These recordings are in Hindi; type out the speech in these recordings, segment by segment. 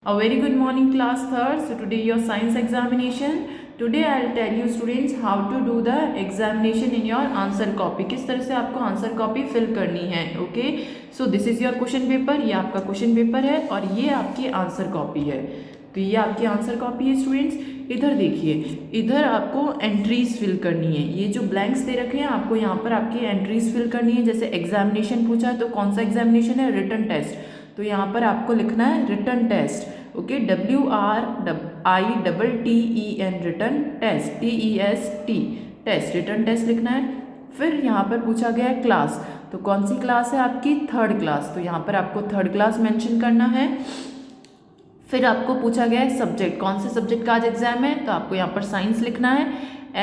A very good morning class third. So today your science examination. Today I'll tell you students how to do the examination in your answer copy. किस तरह से आपको आंसर कॉपी फिल करनी है. Okay, so this is your question paper. ये आपका क्वेश्चन पेपर है और ये आपकी आंसर कॉपी है. तो ये आपकी आंसर कॉपी है स्टूडेंट्स. इधर देखिए, इधर आपको एंट्रीज फिल करनी है. ये जो ब्लैंक्स दे रखे हैं आपको यहाँ पर आपकी एंट्रीज फिल करनी है. जैसे एग्जामिनेशन पूछा है तो कौन सा एग्जामिनेशन है, रिटन टेस्ट. तो यहाँ पर आपको लिखना है written test. Okay, WRITTEN written test, TEST test, written test लिखना है. फिर यहाँ पर पूछा गया है क्लास. तो कौन सी क्लास है आपकी, थर्ड क्लास. तो यहाँ पर आपको थर्ड क्लास मेंशन करना है. फिर आपको पूछा गया है सब्जेक्ट, कौन से सब्जेक्ट का आज एग्जाम है. तो आपको यहाँ पर साइंस लिखना है,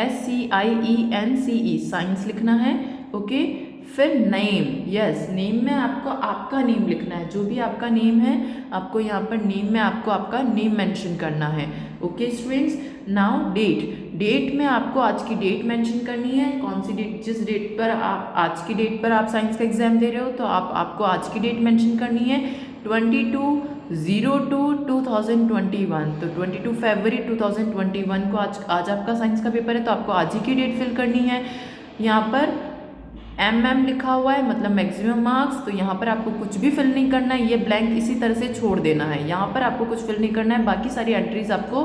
SCIENCE साइंस लिखना है. ओके, फिर नेम. यस, नेम में आपको आपका नेम लिखना है. जो भी आपका नेम है आपको यहाँ पर नेम में आपको आपका नेम मेंशन करना है. ओके स्टूडेंट्स, नाउ डेट में आपको आज की डेट मेंशन करनी है. कौन सी डेट, जिस डेट पर आप आज की डेट पर आप साइंस का एग्जाम दे रहे हो तो आपको आज की डेट मेंशन करनी है. 22/02/2021. तो 22 फरवरी 2021 को आज आपका साइंस का पेपर है तो आपको आज ही की डेट फिल करनी है. यहाँ पर MM लिखा हुआ है मतलब मैक्सिमम मार्क्स. तो यहाँ पर आपको कुछ भी फिल नहीं करना है, ये ब्लैंक इसी तरह से छोड़ देना है. यहाँ पर आपको कुछ फिल नहीं करना है, बाकी सारी एंट्रीज आपको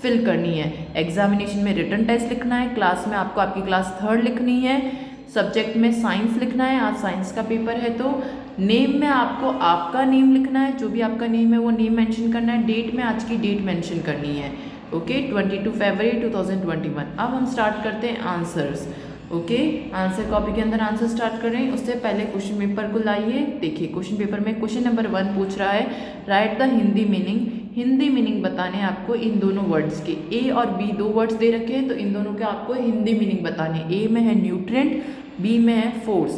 फिल करनी है. एग्जामिनेशन में रिटन टेस्ट लिखना है, क्लास में आपको आपकी क्लास थर्ड लिखनी है, सब्जेक्ट में साइंस लिखना है, आज साइंस का पेपर है. तो नेम में आपको आपका नेम लिखना है, जो भी आपका नेम है वो नेम मेंशन करना है. डेट में आज की डेट मेंशन करनी है. ओके, 22 फरवरी 2021. अब हम स्टार्ट करते हैं आंसर्स. ओके, आंसर कॉपी के अंदर आंसर स्टार्ट कर रहे हैं. उससे पहले क्वेश्चन पेपर को लाइए. देखिए क्वेश्चन पेपर में क्वेश्चन नंबर 1 पूछ रहा है right the Hindi meaning. Hindi meaning बताने हैं आपको इन दोनों वर्ड्स के. A और B दो वर्ड्स दे रखे हैं तो इन दोनों के आपको हिंदी मीनिंग बताने. A में है न्यूट्रिएंट, B में है फोर्स.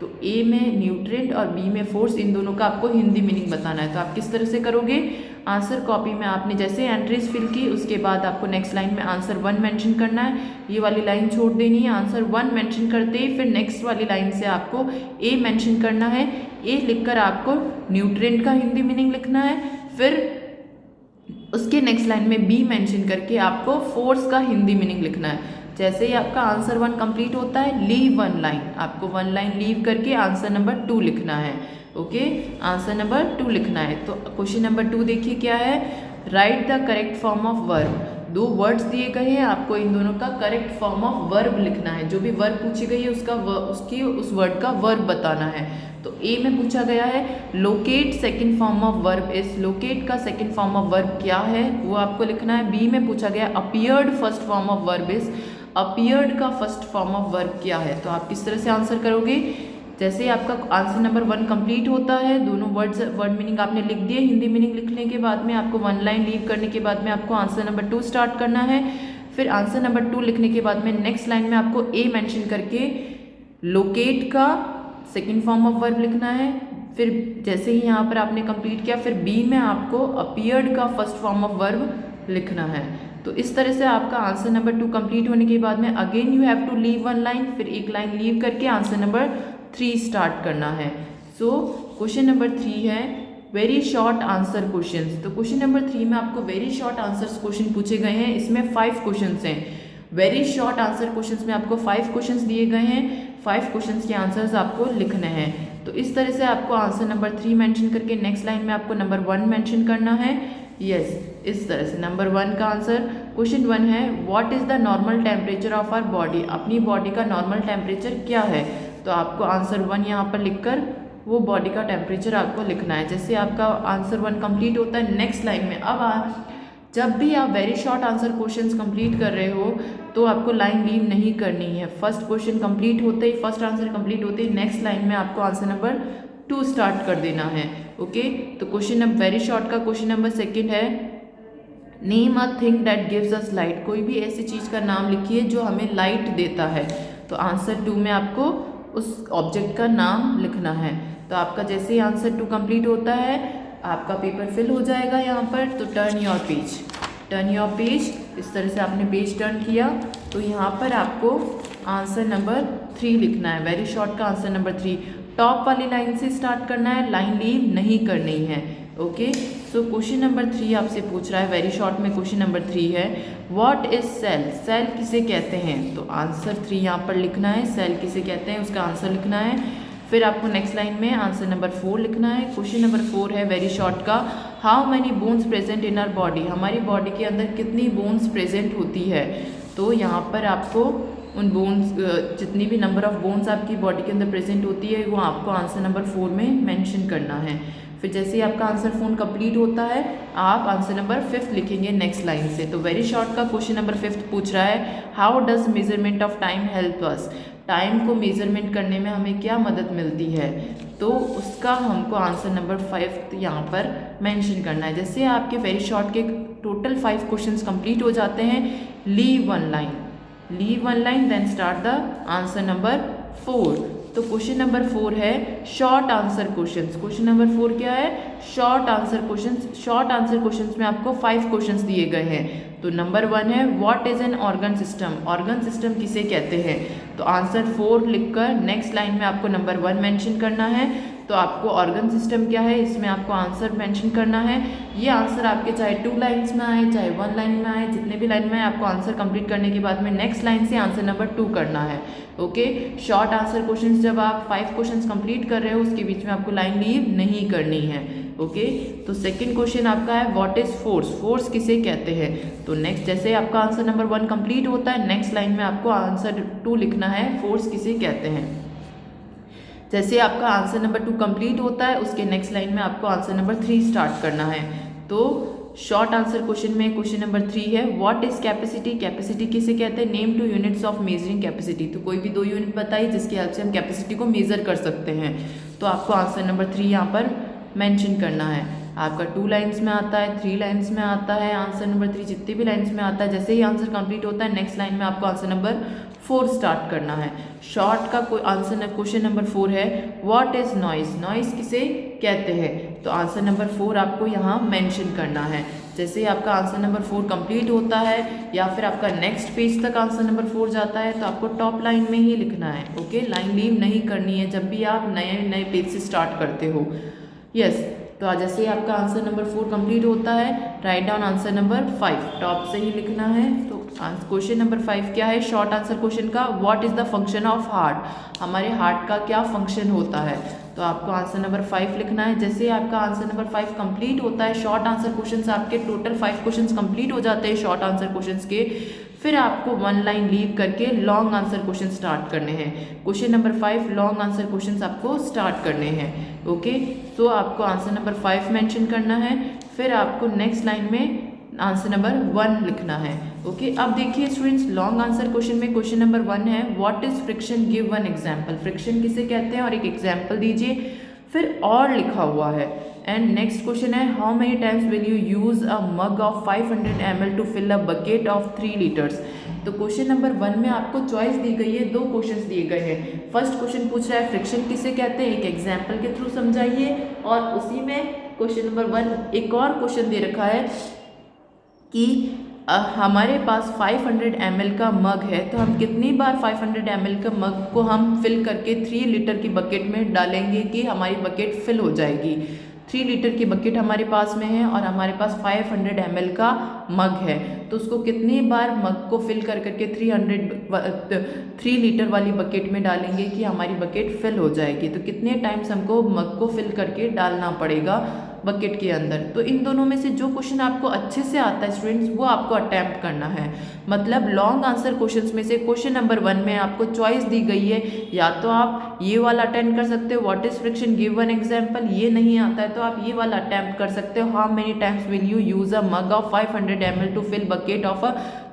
तो A में न्यूट्रिएंट और B में फोर्स, इन दोनों का आपको हिंदी मीनिंग बताना है. तो आप किस तरह से करोगे, आंसर कॉपी में आपने जैसे एंट्रीज फिल की उसके बाद आपको नेक्स्ट लाइन में आंसर 1 मेंशन करना है. ये वाली लाइन छोड़ देनी है. आंसर 1 मेंशन करते ही फिर नेक्स्ट वाली लाइन से आपको A मेंशन करना है. A लिखकर आपको न्यूट्रिएंट का हिंदी मीनिंग लिखना है. फिर उसके नेक्स्ट लाइन में B मेंशन करके आपको फोर्स का हिंदी मीनिंग लिखना है. जैसे ही आपका आंसर 1 कंप्लीट होता है, लीव 1 लाइन, आपको 1 लाइन लीव करके आंसर नंबर 2 लिखना है. ओके, आंसर नंबर 2 लिखना है. तो क्वेश्चन नंबर 2 देखिए क्या है, right the correct form of verb. दो वर्ड्स दिए गए हैं, आपको इन दोनों का करेक्ट फॉर्म ऑफ वर्ब लिखना है. जो भी वर्ब पूछी गई है उस वर्ड का वर्ब बताना है. तो ए में पूछा गया है locate second form of verb is. Locate का सेकंड फॉर्म ऑफ वर्ब क्या है वो आपको लिखना है. बी में पूछा गया appeared first form of verb is. Appeared का फर्स्ट फॉर्म ऑफ वर्ब क्या है. तो आप किस तरह से आंसर करोगे, जैसे ही आपका आंसर नंबर 1 कंप्लीट होता है, दोनों वर्ड मीनिंग आपने लिख दिए. हिंदी मीनिंग लिखने के बाद में आपको 1 लाइन लीव करने के बाद में आपको आंसर नंबर 2 स्टार्ट करना है. फिर आंसर नंबर 2 लिखने के बाद में नेक्स्ट लाइन में आपको A मेंशन करके लोकेट का सेकेंड फॉर्म ऑफ वर्ब लिखना है. फिर जैसे ही यहाँ पर आपने कंप्लीट किया फिर B में आपको अपीयर्ड का फर्स्ट फॉर्म ऑफ वर्ब लिखना है. तो इस तरह से आपका आंसर नंबर 2 कंप्लीट होने के बाद में again you have to leave 1 line, फिर एक लाइन लीव करके आंसर नंबर 3 स्टार्ट करना है. सो क्वेश्चन नंबर 3 है वेरी शॉर्ट आंसर क्वेश्चंस. तो क्वेश्चन नंबर 3 में आपको वेरी शॉर्ट आंसर्स क्वेश्चन पूछे गए हैं. इसमें 5 क्वेश्चंस हैं. वेरी शॉर्ट आंसर क्वेश्चंस में आपको 5 क्वेश्चंस दिए गए हैं. 5 क्वेश्चंस के आंसर्स आपको लिखने हैं. तो इस तरह से आपको आंसर नंबर 3 मेंशन करके नेक्स्ट लाइन में आपको नंबर 1 मेंशन करना है. यस, इस तरह से नंबर 1 का आंसर. क्वेश्चन 1 है what is the normal temperature of our body. अपनी बॉडी का नॉर्मल टेम्परेचर क्या है. तो आपको आंसर 1 यहाँ पर लिखकर वो बॉडी का टेम्परेचर आपको लिखना है. जैसे आपका आंसर 1 कंप्लीट होता है नेक्स्ट लाइन में, अब जब भी आप very short answer questions complete कर रहे हो तो आपको लाइन लीव नहीं करनी है. फर्स्ट क्वेश्चन कंप्लीट होते ही, फर्स्ट आंसर कंप्लीट होते ही नेक्स्ट लाइन में आपको आंसर नंबर 2 स्टार्ट कर देना है. ओके, तो क्वेश्चन वेरी शॉर्ट का क्वेश्चन नंबर 2 है name a thing that gives us light. कोई भी ऐसी चीज़ का नाम लिखिए जो हमें लाइट देता है. तो आंसर 2 में आपको उस ऑब्जेक्ट का नाम लिखना है. तो आपका जैसे ही आंसर 2 कंप्लीट होता है आपका पेपर फिल हो जाएगा यहाँ पर. तो टर्न योर पेज. इस तरह से आपने पेज टर्न किया तो यहाँ पर आपको आंसर नंबर 3 लिखना है. वेरी शॉर्ट का आंसर नंबर 3. टॉप वाली लाइन से स्टार्ट करना है, लाइन लीव नहीं करनी है. ओके, सो क्वेश्चन नंबर 3 आपसे पूछ रहा है, वेरी शॉर्ट में क्वेश्चन नंबर 3 है, व्हाट इज सेल, सेल किसे कहते हैं। तो आंसर 3 यहाँ पर लिखना है, सेल किसे कहते हैं उसका आंसर लिखना है। फिर आपको नेक्स्ट लाइन में आंसर नंबर 4 लिखना है। क्वेश्चन नंबर 4 है वेरी शॉर्ट का, how many bones present in our body, हमारी बॉडी के अंदर कितनी बोन्स प्रेजेंट होती है। तो यहाँ पर आपको उन बोन्स, जितनी भी नंबर ऑफ बोन्स आपकी बॉडी के अंदर प्रेजेंट होती है वो आपको आंसर नंबर 4 में मेंशन करना है। फिर जैसे ही आपका आंसर फोन कंप्लीट होता है आप आंसर नंबर 5 लिखेंगे नेक्स्ट लाइन से। तो वेरी शॉर्ट का क्वेश्चन नंबर 5 पूछ रहा है, how does measurement of time help us, time को मेजरमेंट करने में हमें क्या मदद मिलती है। तो उसका हमको आंसर नंबर 5 यहाँ पर मेंशन करना है। जैसे आपके वेरी शॉर्ट के टोटल 5 क्वेश्चंस कंप्लीट हो जाते हैं, leave one line then start the answer number 4। तो क्वेश्चन नंबर 4 है short answer questions. Question number 4 क्या है, short answer questions. Short answer questions में आपको 5 क्वेश्चंस दिए गए हैं। तो नंबर 1 है what is an organ system, organ system किसे कहते हैं। तो आंसर 4 लिखकर नेक्स्ट लाइन में आपको नंबर 1 मेंशन करना है। तो आपको ऑर्गन सिस्टम क्या है इसमें आपको आंसर मेंशन करना है। ये आंसर आपके चाहे 2 लाइन्स में आए चाहे 1 लाइन में आए, जितने भी लाइन में आए आपको आंसर कंप्लीट करने के बाद में नेक्स्ट लाइन से आंसर नंबर 2 करना है। ओके, शॉर्ट आंसर क्वेश्चंस जब आप 5 क्वेश्चंस कंप्लीट कर रहे हो उसके बीच में आपको लाइन लीव नहीं करनी है। ओके, तो सेकंड क्वेश्चन आपका है व्हाट इज फोर्स, फोर्स किसे कहते हैं। तो नेक्स्ट जैसे आपका आंसर नंबर 1 कंप्लीट होता है नेक्स्ट लाइन में आपको आंसर 2 लिखना है, फोर्स किसे कहते हैं। जैसे आपका आंसर नंबर 2 कंप्लीट होता है उसके नेक्स्ट लाइन में आपको आंसर नंबर 3 स्टार्ट करना है। तो शॉर्ट आंसर क्वेश्चन में क्वेश्चन नंबर 3 है व्हाट इज कैपेसिटी, कैपेसिटी किसे कहते हैं। Name 2 units of measuring capacity, तो कोई भी 2 यूनिट बताइए जिसकी हेल्प से हम कैपेसिटी को मेजर कर सकते हैं। तो आपको आंसर नंबर 3 यहाँ पर मेंशन करना है। आपका 2 लाइन्स में आता है, 3 लाइन्स में आता है, आंसर नंबर 3 जितने भी लाइन्स में आता है जैसे ही आंसर कंप्लीट होता है नेक्स्ट लाइन में आपको आंसर नंबर 4 स्टार्ट करना है। शॉर्ट का कोई आंसर क्वेश्चन नंबर 4 है व्हाट इज नॉइस, नॉइस किसे कहते हैं। तो आंसर नंबर 4 आपको यहाँ मेंशन करना है। जैसे आपका आंसर नंबर 4 कंप्लीट होता है या फिर आपका नेक्स्ट पेज तक आंसर नंबर 4 जाता है तो आपको टॉप लाइन में ही लिखना है। ओके, लाइन लीव नहीं करनी है जब भी आप नए पेज से स्टार्ट करते हो। यस, तो जैसे आपका आंसर नंबर 4 कंप्लीट होता है write down answer number 5, top से ही लिखना है। तो क्वेश्चन नंबर 5 क्या है, शॉर्ट आंसर क्वेश्चन का what is the function of heart, हमारे हार्ट का क्या फंक्शन होता है। तो आपको आंसर नंबर 5 लिखना है। जैसे आपका आंसर नंबर 5 कंप्लीट होता है, शॉर्ट आंसर क्वेश्चंस आपके टोटल 5 क्वेश्चंस कंप्लीट हो जाते हैं शॉर्ट आंसर क्वेश्चंस के, फिर आपको 1 लाइन लीव करके लॉन्ग आंसर क्वेश्चन स्टार्ट करने हैं। Question number 5 long answer questions आपको स्टार्ट करने हैं। ओके, तो आपको आंसर नंबर 5 मेंशन करना है, फिर आपको नेक्स्ट लाइन में आंसर नंबर 1 लिखना है। ओके, अब देखिए स्टूडेंट्स लॉन्ग आंसर क्वेश्चन में क्वेश्चन नंबर 1 है what is friction, give 1 example, friction किसे कहते हैं और एक एग्जाम्पल दीजिए। फिर और लिखा हुआ है। एंड नेक्स्ट क्वेश्चन है how many times will you use a mug of 500 ml to fill a bucket of 3 litres. तो क्वेश्चन नंबर 1 में आपको चॉइस दी गई है, 2 क्वेश्चंस दिए गए हैं। फर्स्ट क्वेश्चन पूछ रहा है फ्रिक्शन किसे कहते हैं, एक एग्जाम्पल के थ्रू समझाइए। और उसी में क्वेश्चन नंबर 1 एक और क्वेश्चन दे रखा है कि हमारे पास 500 ml का मग है तो हम कितनी बार 500 ml का मग को हम फिल करके 3 लीटर की बकेट में डालेंगे कि हमारी बकेट फिल हो जाएगी। 3 लीटर की बकेट हमारे पास में है और हमारे पास 500 ml का मग है तो उसको कितनी बार मग को फिल कर करके 3 लीटर वाली बकेट में डालेंगे कि हमारी बकेट फिल हो जाएगी। तो कितने टाइम्स हमको मग को फिल करके डालना पड़ेगा बकेट के अंदर। तो इन दोनों में से जो क्वेश्चन आपको अच्छे से आता है स्टूडेंट्स वो आपको अटेम्प्ट करना है। मतलब लॉन्ग आंसर क्वेश्चंस में से क्वेश्चन नंबर 1 में आपको चॉइस दी गई है, या तो आप ये वाला अटेम्प्ट कर सकते हो what is friction give 1 example, ये नहीं आता है तो आप ये वाला अटेम्प्ट कर सकते हो how many times will you use a mug of 500 ml to fill bucket of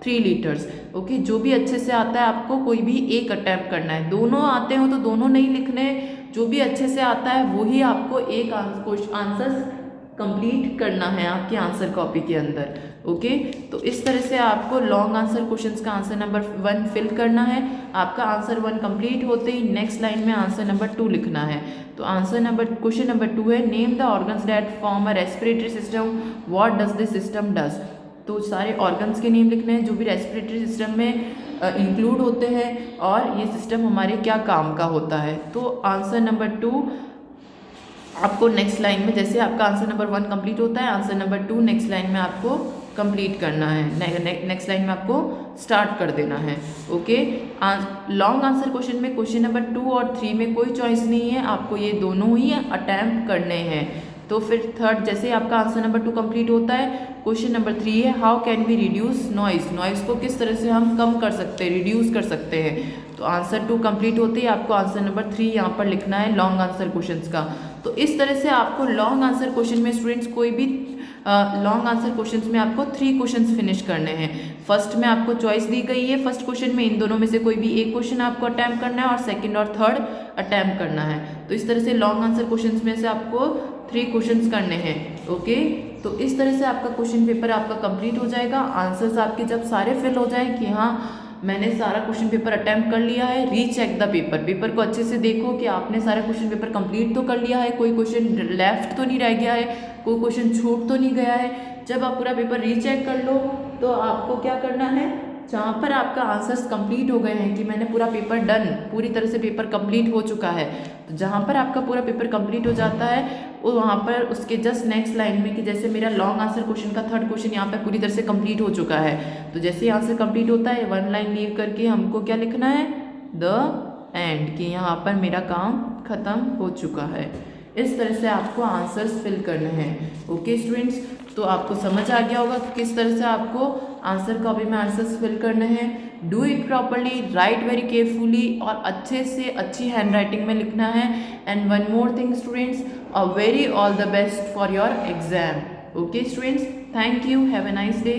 3 litres. Okay, जो भी अच्छे से आता है आपको कोई भी एक अटेम्प्ट करना है। दोनों आते हो तो दोनों नहीं लिखने, जो भी अच्छे से आता है वही आपको एक आंसर कंप्लीट करना है आपके आंसर कॉपी के अंदर। ओके, तो इस तरह से आपको लॉन्ग आंसर क्वेश्चंस का आंसर नंबर 1 फिल करना है। आपका आंसर 1 कंप्लीट होते ही नेक्स्ट लाइन में आंसर नंबर 2 लिखना है। तो क्वेश्चन नंबर 2 है name the organs that form a respiratory system, what does this system does. तो सारे ऑर्गन्स के नेम लिखने हैं जो भी रेस्पिरेटरी सिस्टम में इंक्लूड होते हैं और ये सिस्टम हमारे क्या काम का होता है। तो आंसर नंबर 2 आपको नेक्स्ट लाइन में, जैसे आपका आंसर नंबर 1 कंप्लीट होता है, आंसर नंबर 2 नेक्स्ट लाइन में आपको कंप्लीट करना है, नेक्स्ट लाइन में आपको स्टार्ट कर देना है। ओके, लॉन्ग आंसर क्वेश्चन में क्वेश्चन नंबर 2 और 3 में कोई चॉइस नहीं है, आपको ये दोनों ही अटैम्प्ट करने हैं। तो फिर थर्ड, जैसे आपका आंसर नंबर 2 कंप्लीट होता है, क्वेश्चन नंबर 3 है how can we reduce noise, noise को किस तरह से हम कम कर सकते हैं, रिड्यूस कर सकते हैं। तो आंसर 2 कंप्लीट होते ही आपको आंसर नंबर 3 यहाँ पर लिखना है लॉन्ग आंसर क्वेश्चंस का। तो इस तरह से आपको लॉन्ग आंसर क्वेश्चन में स्टूडेंट्स कोई भी लॉन्ग आंसर क्वेश्चंस में आपको 3 क्वेश्चंस फिनिश करने हैं। फर्स्ट में आपको चॉइस दी गई है, फर्स्ट क्वेश्चन में इन दोनों में से कोई भी एक क्वेश्चन आपको अटैम्प्ट करना है और सेकंड और थर्ड अटैम्प्ट करना है। तो इस तरह से लॉन्ग आंसर क्वेश्चंस में से आपको 3 क्वेश्चंस करने हैं। ओके, तो इस तरह से आपका क्वेश्चन पेपर आपका कंप्लीट हो जाएगा। आंसर्स आपके जब सारे फिल हो जाए कि हाँ मैंने सारा क्वेश्चन पेपर अटैम्प्ट कर लिया है, रीचेक द पेपर, पेपर को अच्छे से देखो कि आपने सारा क्वेश्चन पेपर कंप्लीट तो कर लिया है, कोई क्वेश्चन लेफ्ट तो नहीं रह गया है, कोई क्वेश्चन छूट तो नहीं गया है। जब आप पूरा पेपर रीचेक कर लो तो आपको क्या करना है, जहाँ पर आपका आंसर्स कंप्लीट हो गए हैं कि मैंने पूरा पेपर डन, पूरी तरह से पेपर कंप्लीट हो चुका है, तो जहाँ पर आपका पूरा पेपर कंप्लीट हो जाता है वो वहाँ पर उसके जस्ट नेक्स्ट लाइन में कि जैसे मेरा लॉन्ग आंसर क्वेश्चन का थर्ड क्वेश्चन यहाँ पर पूरी तरह से कंप्लीट हो चुका है, तो जैसे ही आंसर कंप्लीट होता है 1 लाइन लीव करके हमको क्या लिखना है, द एंड, कि यहाँ पर मेरा काम खत्म हो चुका है। इस तरह से आपको आंसर्स फिल करने हैं। ओके स्टूडेंट्स, तो आपको समझ आ गया होगा कि किस तरह से आपको आंसर कॉपी में आंसर्स फिल करने हैं। Do it properly, right very carefully और अच्छे से अच्छी हैंड राइटिंग में लिखना है। And one more thing students, a very all the best for your exam. Okay students, thank you, have a nice day.